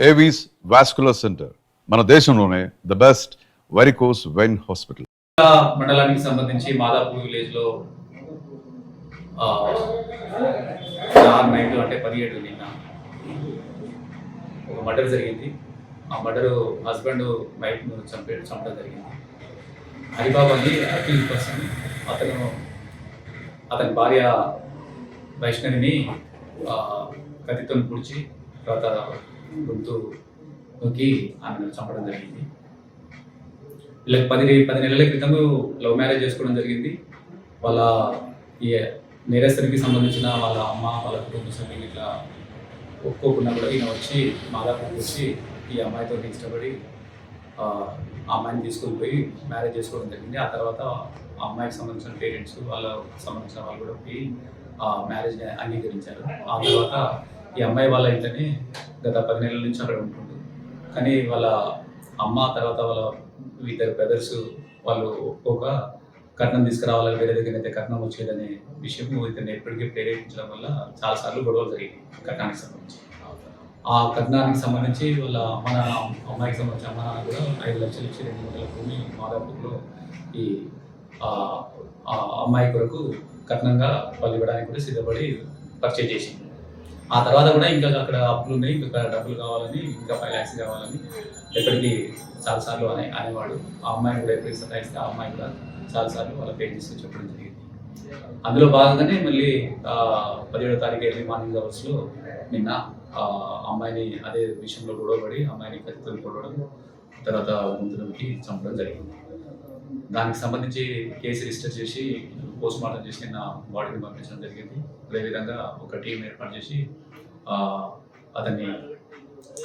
Avis vascular centre మన దేశంలోనే the best varicose vein hospital. మండలానికి సంబంధించి మాదాపూర్ విలేజ్ లో నైట్ అంటే 17 నిన్న ఒక మర్డర్ జరిగింది. ఆ మర్డర్ హస్బెండ్ వైఫ్ చంపడం జరిగింది. హరిబాబు అని అక్యూజ్ పర్సన్, అతని భార్య వైష్ణవిని కత్తితో పొడిచి తర్వాత గొంతు నొక్కి ఆమెను చంపడం జరిగింది. వీళ్ళకి 10 నెలల క్రితం లవ్ మ్యారేజ్ చేసుకోవడం జరిగింది. వాళ్ళ ఈ నేరస్తునికి సంబంధించిన వాళ్ళ అమ్మ వాళ్ళ కుటుంబ సభ్యులు ఇట్లా ఒప్పుకోకుండా కూడా ఈయన వచ్చి మాదాపూర్కి వచ్చి ఈ అమ్మాయితో ఇష్టపడి ఆ అమ్మాయిని తీసుకొని పోయి మ్యారేజ్ చేసుకోవడం జరిగింది. ఆ తర్వాత ఆ అమ్మాయికి సంబంధించిన పేరెంట్స్ వాళ్ళకి సంబంధించిన వాళ్ళు కూడా పోయి ఆ మ్యారేజ్ని అంగీకరించారు. ఆ తర్వాత ఈ అమ్మాయి వాళ్ళ ఇంట్లోనే గత 10 నెలల నుంచి అక్కడ ఉంటుండు. కానీ వాళ్ళ అమ్మ తర్వాత వాళ్ళ ఇద్దరు బ్రదర్స్ వాళ్ళు ఒక్కొక్క కట్నం తీసుకురావాలని వేరే దగ్గర అయితే కట్నం వచ్చేదనే విషయం ఇతన్ని ఎప్పటికీ ప్రేరేపించడం వల్ల చాలాసార్లు గొడవలు జరిగింది కట్నానికి సంబంధించి. ఆ కట్నానికి సంబంధించి వాళ్ళ అమ్మాయికి సంబంధించి అమ్మ నాన్న కూడా 5 లక్షలు ఇచ్చి 2 మూటల భూమి మాదాపూర్లో ఈ అమ్మాయి కొరకు కట్నంగా వాళ్ళు ఇవ్వడానికి కూడా సిద్ధపడి పర్చేజ్ చేసింది. ఆ తర్వాత కూడా ఇంకా అక్కడ అప్పులు ఉన్నాయి, ఇంకా డబ్బులు కావాలని, ఇంకా 5 lakhs కావాలని ఎప్పటికీ చాలాసార్లు అనేవాడు. ఆ అమ్మాయిని కూడా ఎప్పటికీ సతాయిస్తే ఆ అమ్మాయి కూడా చాలాసార్లు వాళ్ళ పేరెంట్స్ చెప్పడం జరిగింది. అందులో భాగంగానే మళ్ళీ 17వ తారీఖు ఎర్లీ మార్నింగ్ అవర్స్లో నిన్న అమ్మాయిని అదే విషయంలో గొడవపడి అమ్మాయిని కత్తితో కొట్టడం, తర్వాత గొంతులోకి చంపడం జరిగింది. దానికి సంబంధించి కేసు రిజిస్టర్ చేసి పోస్ట్ మార్టం చేసి నిన్న బాడీని పంపించడం జరిగింది. అదేవిధంగా ఒక టీం ఏర్పాటు చేసి అతన్ని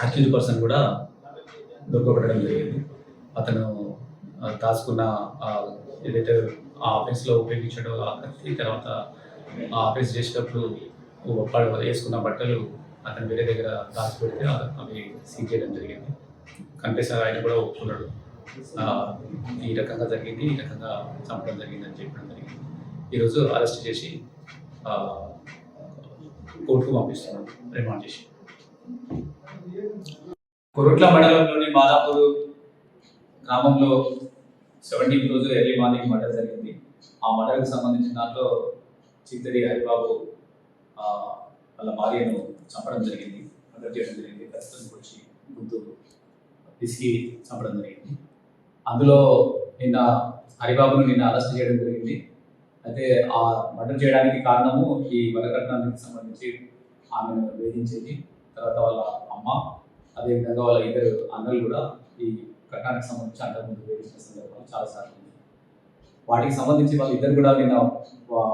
అక్యూజ్ పర్సన్ కూడా దొరకబెట్టడం జరిగింది. అతను దాచుకున్న ఏదైతే ఆ ఆఫీస్లో ఉపయోగించడం కత్తి, తర్వాత ఆ ఆఫీస్ చేసేటప్పుడు వేసుకున్న బట్టలు అతను వేరే దగ్గర దాచిపెడితే అవి సీజ్ చేయడం జరిగింది. కనిపిస్తారు ఆయన కూడా ఒప్పుకున్నాడు, ఈ రకంగా జరిగింది, ఈ రకంగా చంపడం జరిగిందని చెప్పడం జరిగింది. ఈరోజు అరెస్ట్ చేసి కోర్టుకు పంపిస్తున్నాం రిమాండ్ చేసి. కొరుట్ల మండలంలోని మాదాపూర్ గ్రామంలో 17వ రోజు ఎర్లీ మార్నింగ్ మర్డర్ జరిగింది. ఆ మర్డర్కి సంబంధించిన దాంట్లో చిత్తరి హరిబాబు వాళ్ళ భార్యను చంపడం జరిగింది, మర్డర్ చేయడం జరిగింది. ప్రస్తుతం వచ్చి గుంతు పిసికి చంపడం జరిగింది. అందులో నిన్న హరిబాబును నిన్న అరెస్ట్ చేయడం జరిగింది. అయితే ఆ మర్డర్ చేయడానికి కారణము ఈ వరకట్నానికి సంబంధించి ఆమెను వేధించేది, తర్వాత వాళ్ళ అమ్మ, అదేవిధంగా వాళ్ళ ఇద్దరు అన్నలు కూడా ఈ కట్నానికి సంబంధించి అంతకుముందు వేధించిన సందర్భాలు చాలాసార్లు ఉంది. వాటికి సంబంధించి వాళ్ళ ఇద్దరు కూడా నిన్న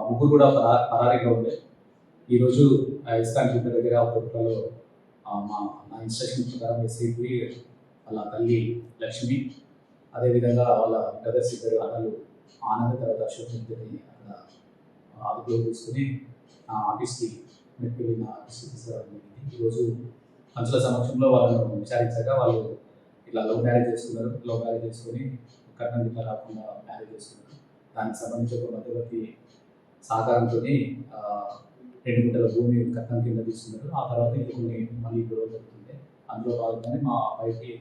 ముగ్గురు కూడా పరారీగా ఉండే. ఈరోజు ఇస్కాన్ జిల్లా దగ్గర కోర్టులలో నా ఇన్స్ట్రక్షన్ ప్రకారం ఎస్ఐపి వాళ్ళ తల్లి లక్ష్మి, అదేవిధంగా వాళ్ళ బ్రదర్స్ ఇద్దరు అన్నలు ఆనంద్ తర్వాత అశోక్ ఇద్దరిని అక్కడ అదుపులో తీసుకుని ఆఫీస్కి మెట్టుకెళ్ళి నా ఆఫీస్కి తీసుకురావడం జరిగింది. ఈరోజు పంచుల సమక్షంలో వాళ్ళను విచారించగా వాళ్ళు ఇట్లా లవ్ మ్యారేజ్ చేసుకుని కట్నం ఇట్లా రాకుండా మ్యారేజ్ చేసుకున్నారు. దానికి సంబంధించి ఒక మధ్యవర్తి సహకారంతో 2 గుంటల భూమి కట్నం కింద తీసుకున్నారు. ఆ తర్వాత ఇంకా కొన్ని మళ్ళీ గొడవ జరుగుతుంది. అందులో భాగంగానే మా అబ్బాయికి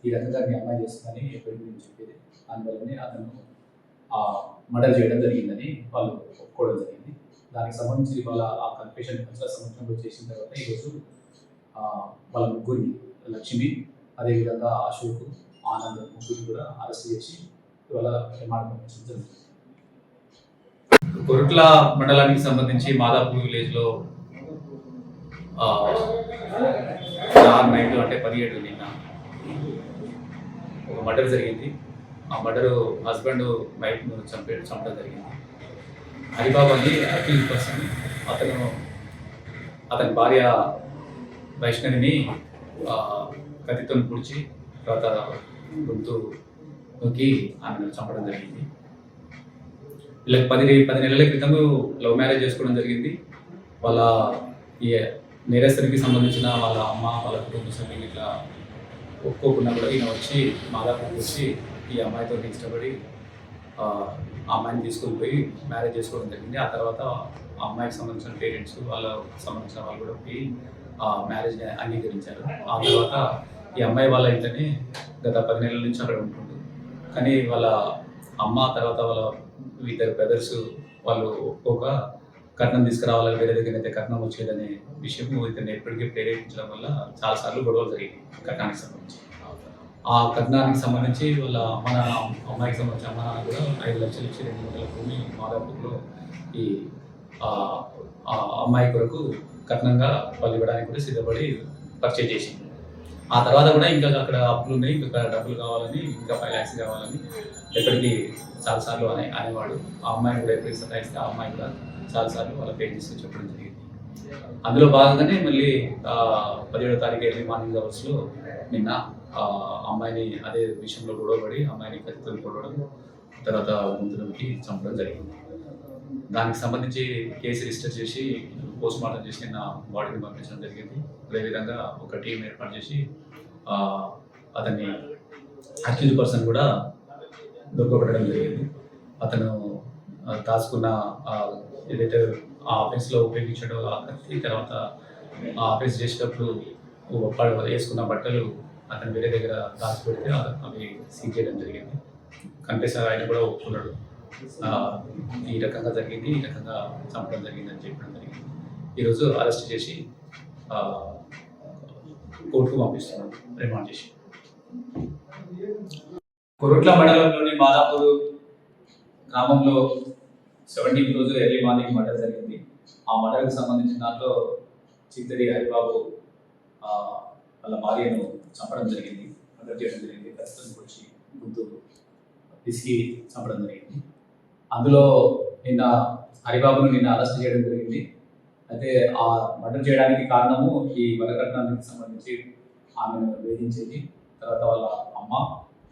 ఈ రకంగా మీ అమ్మాయి చేస్తుందని ఎప్పటికీ నేను చెప్పేది, అందువల్లనే అతను మర్డర్ చేయడం జరిగిందని వాళ్ళు ఒప్పుకోవడం జరిగింది. దానికి సంబంధించి వాళ్ళ ఆ కన్ఫెషన్ పంచుల సమక్షంలో చేసిన తర్వాత ఈరోజు వాళ్ళ ముగ్గురిని లక్ష్మి, అదేవిధంగా అశోక్, ఆనంద్ ముగ్గురిని కూడా అరెస్ట్ చేసి ఇవాళ రిమాండ్ పంపించడం జరుగుతుంది. కొరుట్ల మండలానికి సంబంధించి మాదాపూర్ విలేజ్లో నైట్ అంటే 17 నిన్న ఒక మర్డర్ జరిగింది. ఆ మర్డర్ హస్బెండ్ వైఫ్ చంపడం జరిగింది. హరిబాబు అని అక్యూజ్ పర్సన్, అతని భార్య వైష్ణవిని కత్తితో పొడిచి తర్వాత గొంతు నొక్కి ఆమెను చంపడం జరిగింది. వీళ్ళకి 10 నెలల క్రితం లవ్ మ్యారేజ్ చేసుకోవడం జరిగింది. వాళ్ళ ఈ నేరస్తునికి సంబంధించిన వాళ్ళ అమ్మ వాళ్ళ కుటుంబ సభ్యులు ఇట్లా ఒప్పుకోకుండా కూడా ఈయన వచ్చి మాదాపూర్కి వచ్చి ఈ అమ్మాయితో ఇష్టపడి ఆ అమ్మాయిని తీసుకొని పోయి మ్యారేజ్ చేసుకోవడం జరిగింది. ఆ తర్వాత ఆ అమ్మాయికి సంబంధించిన పేరెంట్స్ వాళ్ళకి సంబంధించిన వాళ్ళు కూడా పోయి మ్యారేజ్ని అంగీకరించారు. ఆ తర్వాత ఈ అమ్మాయి వాళ్ళ ఇంటనే గత 10 నెలల నుంచి అక్కడ ఉంటుండు. కానీ వాళ్ళ అమ్మ తర్వాత వాళ్ళ ఇద్దరు బ్రదర్స్ వాళ్ళు ఒప్పుకోక కట్నం తీసుకురావాలని వేరే దగ్గరైతే కట్నం వచ్చేదనే విషయం ఇతన్ని ఎప్పటికీ ప్రేరేపించడం వల్ల చాలాసార్లు గొడవలు జరిగాయి కట్నానికి సంబంధించి. ఆ కట్నానికి సంబంధించి వాళ్ళ అమ్మ నాన్న అమ్మాయికి సంబంధించి అమ్మ నాన్న కూడా 5 లక్షలు ఇచ్చి 2 మూటల భూమి మాదాపూర్లో ఈ ఆ ఆ అమ్మాయి కొరకు కట్నంగా వాళ్ళు ఇవ్వడానికి కూడా సిద్ధపడి పర్చేజ్ చేసింది. ఆ తర్వాత కూడా ఇంకా అక్కడ అప్పులు ఉన్నాయి, ఇంకా డబ్బులు కావాలని, ఇంకా 5 lakhs కావాలని ఎప్పటికీ చాలాసార్లు అనేవాడు. ఆ అమ్మాయిని కూడా ఎప్పటికీ సతాయిస్తే ఆ అమ్మాయి కూడా చాలాసార్లు వాళ్ళ పేరెంట్స్కి చెప్పడం జరిగింది. అందులో భాగంగానే మళ్ళీ 17వ తారీఖు ఎర్లీ మార్నింగ్ అవర్స్లో నిన్న అమ్మాయిని అదే విషయంలో గొడవపడి అమ్మాయిని కత్తితో కొట్టడం, తర్వాత గొంతులోకి చంపడం జరిగింది. దానికి సంబంధించి కేసు రిజిస్టర్ చేసి పోస్ట్ మార్టం చేసి నిన్న బాడీని పంపించడం జరిగింది. అదేవిధంగా ఒక టీం ఏర్పాటు చేసి అతన్ని అక్యూజ్ పర్సన్ కూడా దొరకబడడం జరిగింది. అతను దాచుకున్న ఏదైతే ఆ ఆఫీస్లో ఉపయోగించడో ఆ కత్తి, తర్వాత ఆ ఆఫీస్ చేసేటప్పుడు వేసుకున్న బట్టలు అతను వేరే దగ్గర దాచిపెడితే అవి సీజ్ చేయడం జరిగింది. కనిపిస్తారు ఆయన కూడా ఒప్పుకున్నాడు, ఈ రకంగా జరిగింది, ఈ రకంగా చంపడం జరిగింది అని చెప్పడం జరిగింది. ఈరోజు అరెస్ట్ చేసి కోర్టుకు పంపిస్తున్నాం రిమాండ్ చేసి. కొరుట్ల మండలంలోని మాదాపూర్ గ్రామంలో 17వ రోజు ఎర్లీ మార్నింగ్ మర్డర్ జరిగింది. ఆ మర్డర్కి సంబంధించిన దాంట్లో చిత్తడి హరిబాబు వాళ్ళ భార్యను చంపడం జరిగింది, మర్డర్ చేయడం జరిగింది. ప్రస్తుతం వచ్చి గుంతు పిసికి చంపడం జరిగింది. అందులో నిన్న హరిబాబును నిన్న అరెస్ట్ చేయడం జరిగింది. అయితే ఆ మర్డర్ చేయడానికి కారణము ఈ వరకట్నానికి సంబంధించి ఆమెను వేధించేది, తర్వాత వాళ్ళ అమ్మ,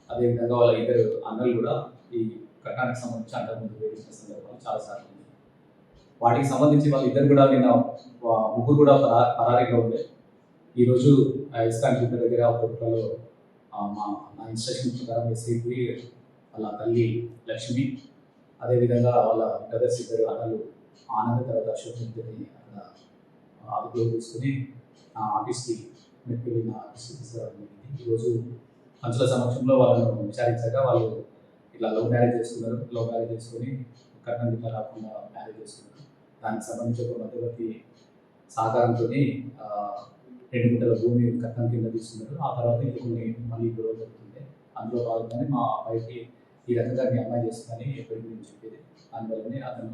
అదేవిధంగా వాళ్ళ ఇద్దరు అన్నలు కూడా ఈ కట్నానికి సంబంధించి అంతకుముందు వేధించిన సందర్భాలు చాలాసార్లు ఉంది. వాటికి సంబంధించి వాళ్ళు ఇద్దరు కూడా నిన్న ముగ్గురు కూడా పరారీలో ఉండే. ఈరోజు ఇస్కాన్ జిల్లా దగ్గర కొరుట్లలో నా ఇన్స్ట్రక్షన్ ప్రకారం ఎస్ఐకి వాళ్ళ తల్లి లక్ష్మి, అదేవిధంగా వాళ్ళ బ్రదర్స్ ఇద్దరు అన్నలు ఆనంద్ తర్వాత అశోక్ ఇద్దరిని అక్కడ అదుపులో తీసుకుని ఆఫీస్కి మెట్టుకెళ్ళి నా ఆఫీస్కి తీసుకురావడం జరిగింది. ఈరోజు పంచుల సమక్షంలో వాళ్ళను విచారించాక వాళ్ళు ఇట్లా లవ్ మ్యారేజ్ చేసుకుని కట్నం ఇట్లా రాకుండా మ్యారేజ్ చేసుకున్నారు. దానికి సంబంధించి ఒక మధ్యవర్తి సహకారంతో 2 గుంటల భూమి కట్నం కింద తీసుకున్నారు. ఆ తర్వాత ఇంకా కొన్ని మళ్ళీ గొడవలు జరుగుతుంది. అందులో భాగంగానే మా అబ్బాయికి ఈ రకంగా మీ అమ్మాయి చేస్తుందని ఎప్పటికీ నేను చెప్పేది. అందువల్లనే అతను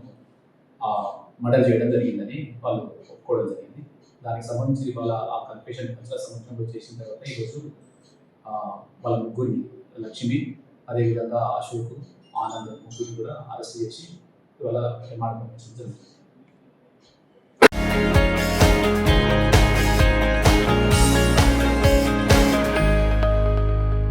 మర్డర్ చేయడం జరిగిందని వాళ్ళు ఒప్పుకోవడం జరిగింది. దానికి సంబంధించి వాళ్ళ ఆ కన్ఫెషన్ పంచుల సమక్షంలో చేసిన తర్వాత ఈరోజు వాళ్ళ ముగ్గురిని లక్ష్మి, అదేవిధంగా అశోక్, ఆనంద్ ముగ్గురిని కూడా అరెస్ట్ చేసి ఇవాళ రిమాండ్ పంపించడం జరుగుతుంది.